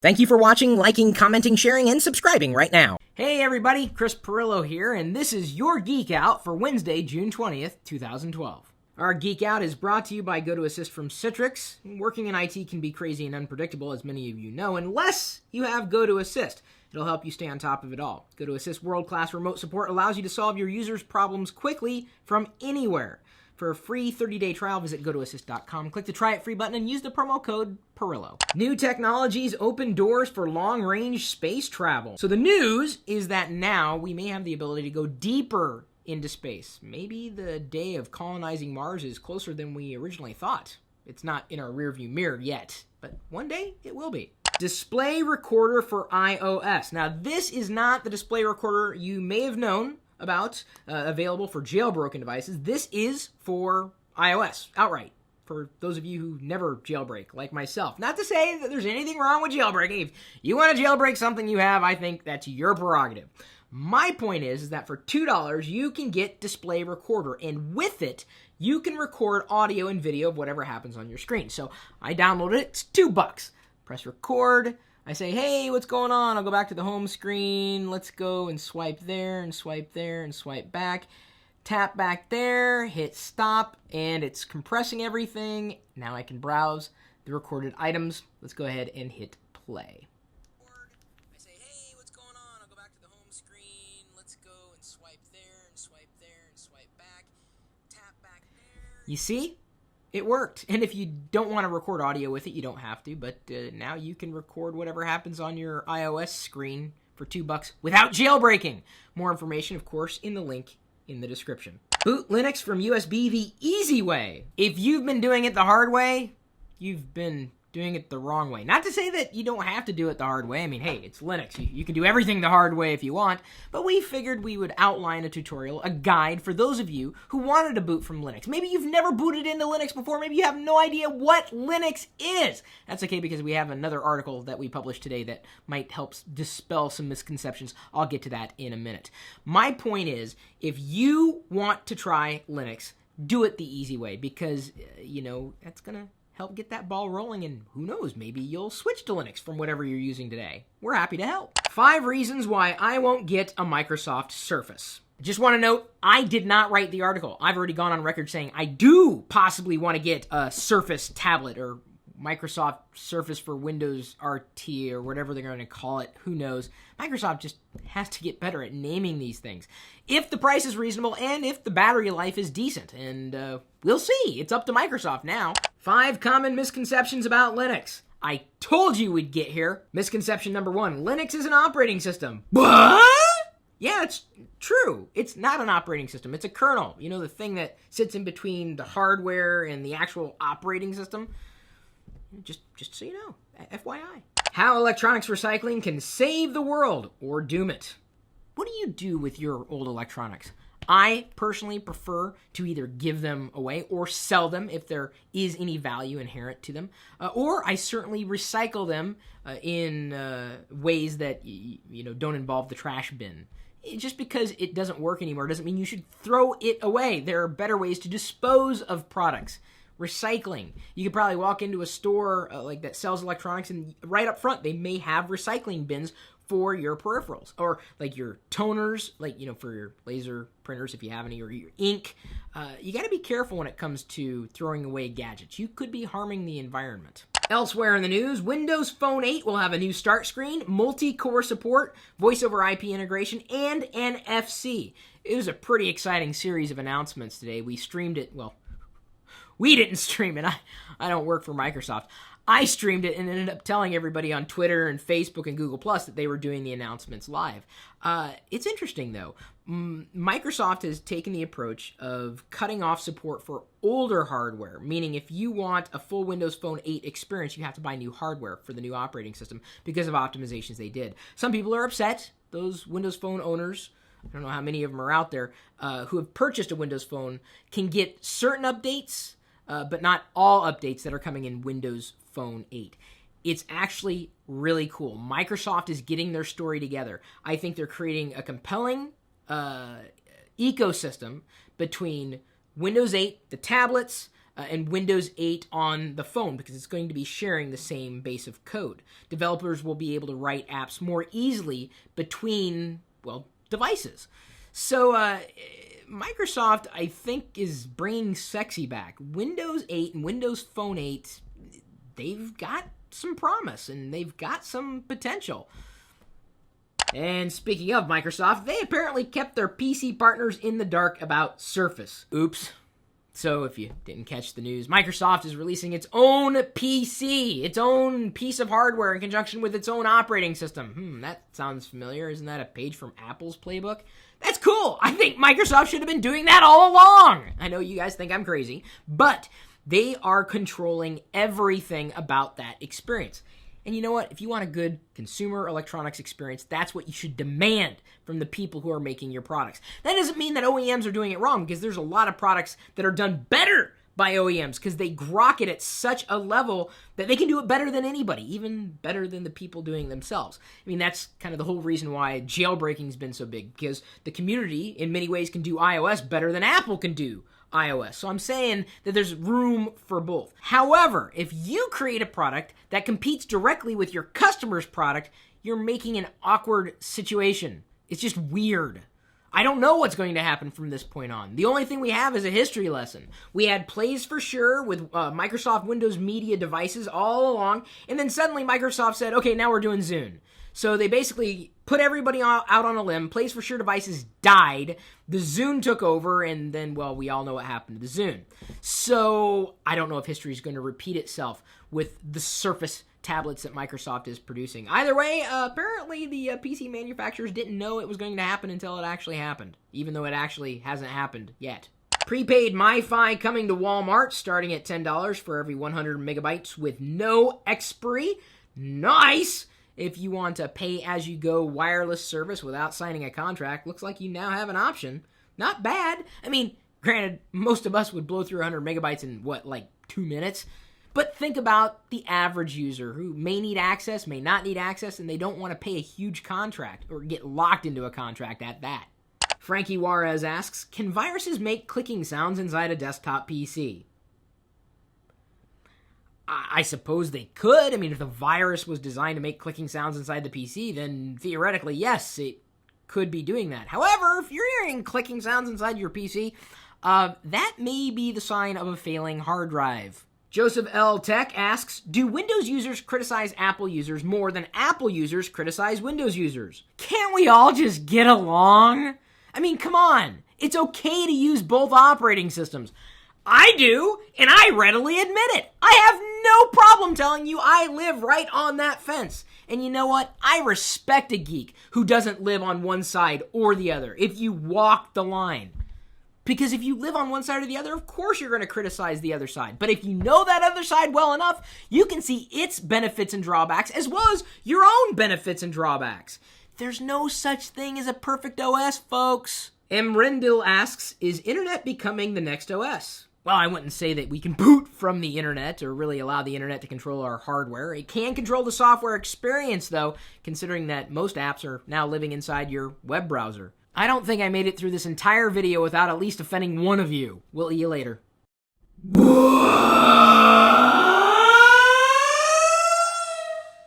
Thank you for watching, liking, commenting, sharing, and subscribing right now. Hey everybody, Chris Pirillo here, and this is your Geek Out for Wednesday, June 20th, 2012. Our Geek Out is brought to you by GoToAssist from Citrix. Working in IT can be crazy and unpredictable, as many of you know, unless you have GoToAssist. It'll help you stay on top of it all. GoToAssist world-class remote support allows you to solve your users' problems quickly from anywhere. For a free 30-day trial, visit GoToAssist.com, click the Try It Free button, and use the promo code Pirillo. New technologies open doors for long-range space travel. So the news is that now we may have the ability to go deeper into space. Maybe the day of colonizing Mars is closer than we originally thought. It's not in our rearview mirror yet, but one day it will be. Display recorder for iOS. Now, this is not the display recorder you may have known about, available for jailbroken devices. This is for iOS, outright, for those of you who never jailbreak, like myself. Not to say that there's anything wrong with jailbreaking. If you want to jailbreak something you have, I think that's your prerogative. My point is that for $2, you can get display recorder, and with it, you can record audio and video of whatever happens on your screen. So I downloaded it, it's $2. Press record. I say, hey, what's going on? I'll go back to the home screen. Let's go and swipe there and swipe there and swipe back. Tap back there, hit stop, and it's compressing everything. Now I can browse the recorded items. Let's go ahead and hit play. I say, hey, what's going on? I'll go back to the home screen. Let's go and swipe there and swipe there and swipe back. Tap back there. You see? It worked. And if you don't want to record audio with it, you don't have to, but now you can record whatever happens on your iOS screen for $2 without jailbreaking. More information, of course, in the link in the description. Boot Linux from USB the easy way. If you've been doing it the hard way, you've been doing it the wrong way. Not to say that you don't have to do it the hard way. I mean, hey, it's Linux. You can do everything the hard way if you want, but we figured we would outline a tutorial, a guide for those of you who wanted to boot from Linux. Maybe you've never booted into Linux before. Maybe you have no idea what Linux is. That's okay, because we have another article that we published today that might help dispel some misconceptions. I'll get to that in a minute. My point is, if you want to try Linux, do it the easy way, because, that's going to help get that ball rolling, and who knows, maybe you'll switch to Linux from whatever you're using today. We're happy to help. 5 reasons why I won't get a Microsoft Surface. Just want to note, I did not write the article. I've already gone on record saying I do possibly want to get a Surface tablet, or Microsoft Surface for Windows RT, or whatever they're going to call it. Who knows? Microsoft just has to get better at naming these things. If the price is reasonable, and if the battery life is decent. And we'll see. It's up to Microsoft now. 5 common misconceptions about Linux. I told you we'd get here. Misconception number 1. Linux is an operating system. What? Yeah, it's true. It's not an operating system. It's a kernel. You know, the thing that sits in between the hardware and the actual operating system. Just so you know, FYI. How electronics recycling can save the world or doom it. What do you do with your old electronics? I personally prefer to either give them away or sell them if there is any value inherent to them. Or I certainly recycle them in ways that don't involve the trash bin. Just because it doesn't work anymore doesn't mean you should throw it away. There are better ways to dispose of products. Recycling. You could probably walk into a store like that sells electronics, and right up front they may have recycling bins for your peripherals, or like your toners, for your laser printers if you have any, or your ink. You got to be careful when it comes to throwing away gadgets. You could be harming the environment. Elsewhere in the news, Windows Phone 8 will have a new start screen, multi-core support, voice over IP integration, and NFC. It was a pretty exciting series of announcements today. We streamed it, we didn't stream it. I don't work for Microsoft. I streamed it and ended up telling everybody on Twitter and Facebook and Google Plus that they were doing the announcements live. It's interesting, though. Microsoft has taken the approach of cutting off support for older hardware, meaning if you want a full Windows Phone 8 experience, you have to buy new hardware for the new operating system because of optimizations they did. Some people are upset, those Windows Phone owners. I don't know how many of them are out there who have purchased a Windows Phone can get certain updates, but not all updates that are coming in Windows Phone 8. It's actually really cool. Microsoft is getting their story together. I think they're creating a compelling ecosystem between Windows 8, the tablets, and Windows 8 on the phone because it's going to be sharing the same base of code. Developers will be able to write apps more easily between, well, devices. So Microsoft, I think, is bringing sexy back. Windows 8 and Windows Phone 8, they've got some promise and they've got some potential. And speaking of Microsoft, they apparently kept their PC partners in the dark about Surface. Oops. So if you didn't catch the news, Microsoft is releasing its own PC, its own piece of hardware in conjunction with its own operating system. That sounds familiar. Isn't that a page from Apple's playbook? That's cool. I think Microsoft should have been doing that all along. I know you guys think I'm crazy, but they are controlling everything about that experience. And you know what? If you want a good consumer electronics experience, that's what you should demand from the people who are making your products. That doesn't mean that OEMs are doing it wrong, because there's a lot of products that are done better by OEMs because they grok it at such a level that they can do it better than anybody, even better than the people doing it themselves. I mean, that's kind of the whole reason why jailbreaking's been so big, because the community in many ways can do iOS better than Apple can do iOS. So I'm saying that there's room for both. However, if you create a product that competes directly with your customer's product, you're making an awkward situation. It's just weird. I don't know what's going to happen from this point on. The only thing we have is a history lesson. We had Plays for Sure with Microsoft Windows Media devices all along, and then suddenly Microsoft said, okay, now we're doing Zune. So they basically put everybody out on a limb. Plays for Sure devices died. The Zune took over, and then, well, we all know what happened to the Zune. So I don't know if history is going to repeat itself with the Surface tablets that Microsoft is producing. Either way, apparently the PC manufacturers didn't know it was going to happen until it actually happened, even though it actually hasn't happened yet. Prepaid MiFi coming to Walmart, starting at $10 for every 100 megabytes with no expiry. Nice! If you want a pay-as-you-go wireless service without signing a contract, looks like you now have an option. Not bad. I mean, granted, most of us would blow through 100 megabytes in, like 2 minutes? But think about the average user who may need access, may not need access, and they don't want to pay a huge contract or get locked into a contract at that. Franky Juarez asks, can viruses make clicking sounds inside a desktop PC? I suppose they could. I mean, if the virus was designed to make clicking sounds inside the PC, then theoretically, yes, it could be doing that. However, if you're hearing clicking sounds inside your PC, that may be the sign of a failing hard drive. JosephLTech asks, do Windows users criticize Apple users more than Apple users criticize Windows users? Can't we all just get along? I mean, come on. It's okay to use both operating systems. I do, and I readily admit it. I have no problem telling you I live right on that fence. And you know what? I respect a geek who doesn't live on one side or the other if you walk the line. Because if you live on one side or the other, of course you're going to criticize the other side. But if you know that other side well enough, you can see its benefits and drawbacks as well as your own benefits and drawbacks. There's no such thing as a perfect OS, folks. Emrendil asks, is internet becoming the next OS? Well, I wouldn't say that we can boot from the internet or really allow the internet to control our hardware. It can control the software experience, though, considering that most apps are now living inside your web browser. I don't think I made it through this entire video without at least offending one of you. We'll see you later.